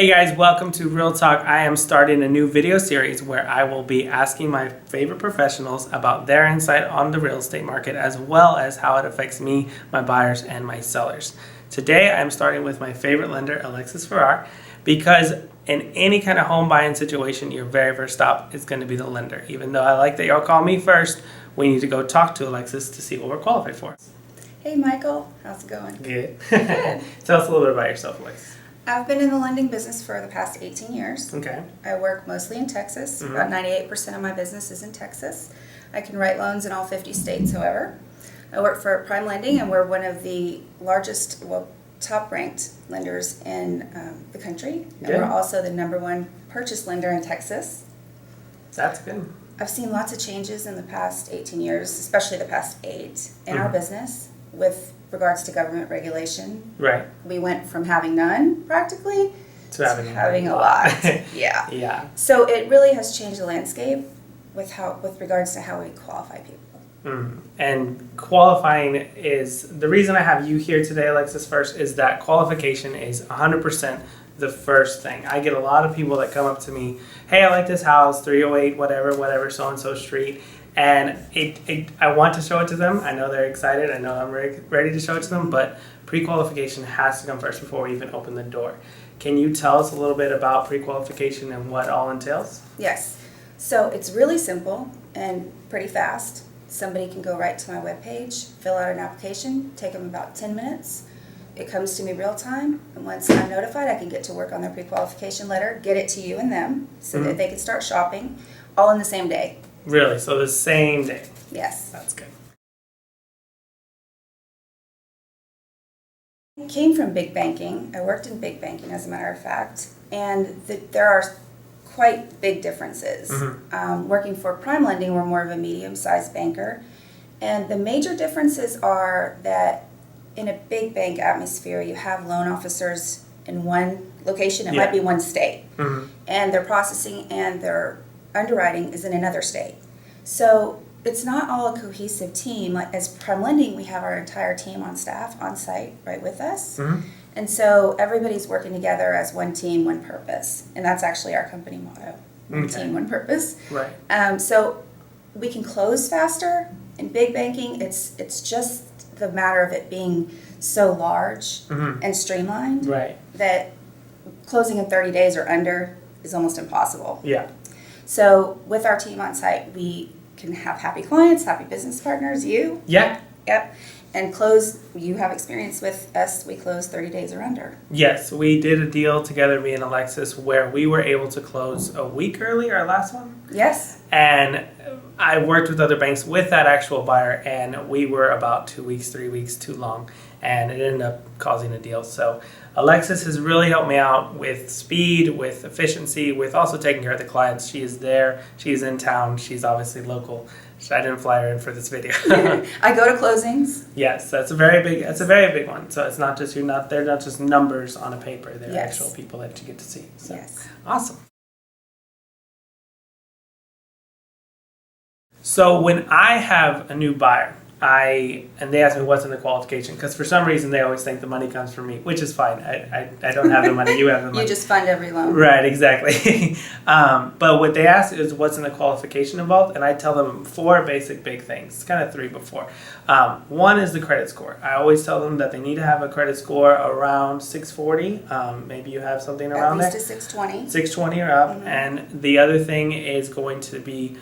Hey guys, welcome to Real Talk. I am starting a new video series where I will be asking my favorite professionals about their insight on the real estate market as well as how it affects me, my buyers, and my sellers. Today I'm starting with my favorite lender, Alexis, because in any kind of home buying situation, your very first stop is going to be the lender. Even though I like that y'all call me first, we need to go talk to Alexis to see what we're qualified for. Hey Michael, how's it going? Good. Tell us a little bit about yourself, Alexis. I've been in the lending business for the past 18 years. Okay. I work mostly in Texas. About 98% of my business is in Texas. I can write loans in all 50 states, however. I work for Prime Lending, and we're one of the largest, top-ranked lenders in the country. And Good. we're also the #1 purchase lender in Texas. That's good. I've seen lots of changes in the past 18 years, especially the past 8, in our business with regards to government regulation. Right. We went from having none, practically, To having a lot. Yeah. Yeah. So it really has changed the landscape with regards to how we qualify people. And qualifying is, the reason I have you here today, Alexis, first, is that qualification is 100% the first thing. I get a lot of people that come up to me, hey, I like this house, 308, whatever, so-and-so street. And I want to show it to them. I know they're excited. I know I'm ready to show it to them. But pre-qualification has to come first before we even open the door. Can you tell us a little bit about pre-qualification and what all entails? Yes. So it's really simple and pretty fast. Somebody can go right to my webpage, fill out an application, take them about 10 minutes. It comes to me real time. And once I'm notified, I can get to work on their pre-qualification letter, get it to you and them so that they can start shopping all in the same day. Really? So the same day? Yes. That's good. I came from big banking. I worked in big banking, as a matter of fact, and there are quite big differences. Working for Prime Lending, we're more of a medium-sized banker, and the major differences are that in a big bank atmosphere, you have loan officers in one location. It might be one state, and their processing and their underwriting is in another state. So it's not all a cohesive team. Like as Prime Lending, we have our entire team on staff, on site, right with us. And so everybody's working together as one team, one purpose. And that's actually our company motto, one team, one purpose. Right. So we can close faster. In big banking, it's just the matter of it being so large and streamlined that closing in 30 days or under is almost impossible. Yeah. So with our team on site, we can have happy clients, happy business partners, you. Yeah. Yep. And close, you have experience with us, we close 30 days or under. Yes, we did a deal together, me and Alexis, where we were able to close a week early, our last one. Yes. And I worked with other banks with that actual buyer, and we were about 2 weeks, 3 weeks too long, and it ended up causing a deal. So Alexis has really helped me out with speed, with efficiency, with also taking care of the clients. She is there, she's in town, she's obviously local. So I didn't fly her in for this video. I go to closings. Yes, that's a very big one. So it's not just they're not just numbers on a paper. They're actual people that you get to see. So awesome. So when I have a new buyer, and they ask me what's in the qualification, because for some reason they always think the money comes from me, which is fine. I don't have the money, you have the money. You just fund every loan. Right, exactly. But what they ask is what's in the qualification involved, and I tell them 4 basic big things, kind of 3 before. One is the credit score. I always tell them that they need to have a credit score around 640. Maybe you have something around there. At least a 620. 620 or up. And the other thing is going to be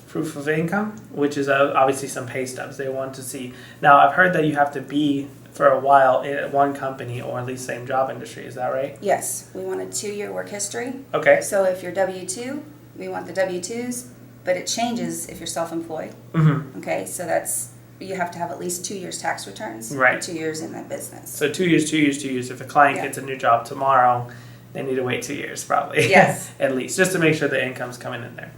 proof of income, which is obviously some pay stubs they want to see. Now, I've heard that you have to be for a while at one company or at least same job industry. Is that right? Yes. We want a 2-year work history. Okay. So if you're W-2, we want the W-2s, but it changes if you're self-employed. Okay, so you have to have at least 2 years tax returns. Right. And 2 years in that business. So 2 years. If a client gets a new job tomorrow, they need to wait 2 years probably. Yes. At least, just to make sure the income's coming in there.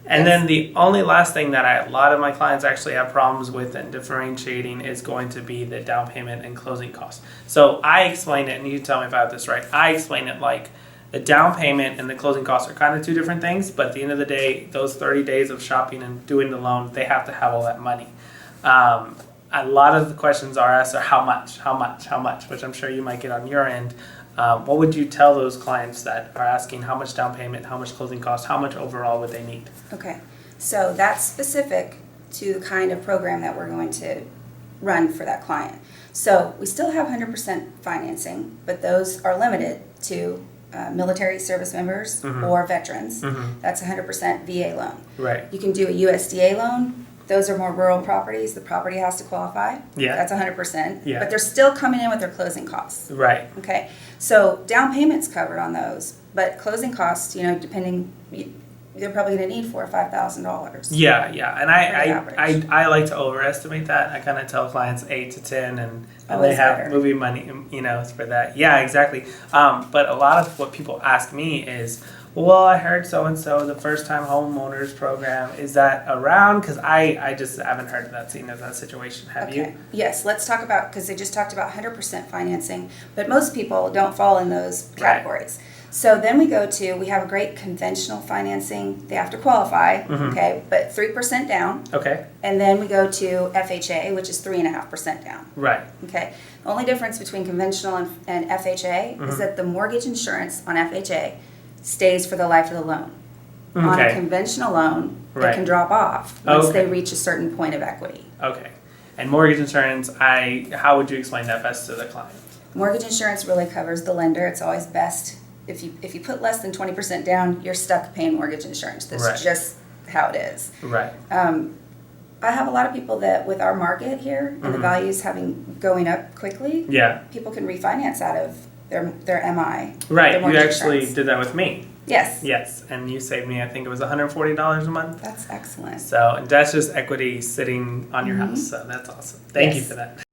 And then the only last thing that a lot of my clients actually have problems with and differentiating is going to be the down payment and closing costs. So I explain it, and you can tell me if I have this right. I explain it like the down payment and the closing costs are kind of 2 different things, but at the end of the day, those 30 days of shopping and doing the loan, they have to have all that money. A lot of the questions are asked are how much, which I'm sure you might get on your end. What would you tell those clients that are asking how much down payment, how much closing costs, how much overall would they need? Okay, so that's specific to the kind of program that we're going to run for that client. So we still have 100% financing, but those are limited to military service members or veterans. That's 100% VA loan. Right. You can do a USDA loan. Those are more rural properties. The property has to qualify. Yeah. That's 100%. Yeah. But they're still coming in with their closing costs. Right. Okay. So down payment's covered on those, but closing costs, depending, they're probably going to need $4,000 or $5,000. Yeah, and Pretty I like to overestimate that. I kind of tell clients 8 to 10, and they Always have better. movie money, for that. Yeah, exactly. But a lot of what people ask me is, well, I heard so and so the first time homeowners program, is that around? Because I just haven't heard of that, seen as that situation. Have you? Yes, let's talk about, because they just talked about 100% financing, but most people don't fall in those categories. So then we have a great conventional financing. They have to qualify, okay, but 3% down. Okay. And then we go to FHA, which is 3.5% down. Right. Okay. The only difference between conventional and FHA is that the mortgage insurance on FHA stays for the life of the loan. On a conventional loan, it can drop off once they reach a certain point of equity. Okay. And mortgage insurance, how would you explain that best to the client? Mortgage insurance really covers the lender. It's always best. If you put less than 20% down, you're stuck paying mortgage insurance. That's just how it is. Right. I have a lot of people that with our market here and the values going up quickly, people can refinance out of their MI. Right. Their You actually insurance. did that with me. Yes. Yes. And you saved me, I think it was $140 a month. That's excellent. So that's just equity sitting on your house. So that's awesome. Thank you for that.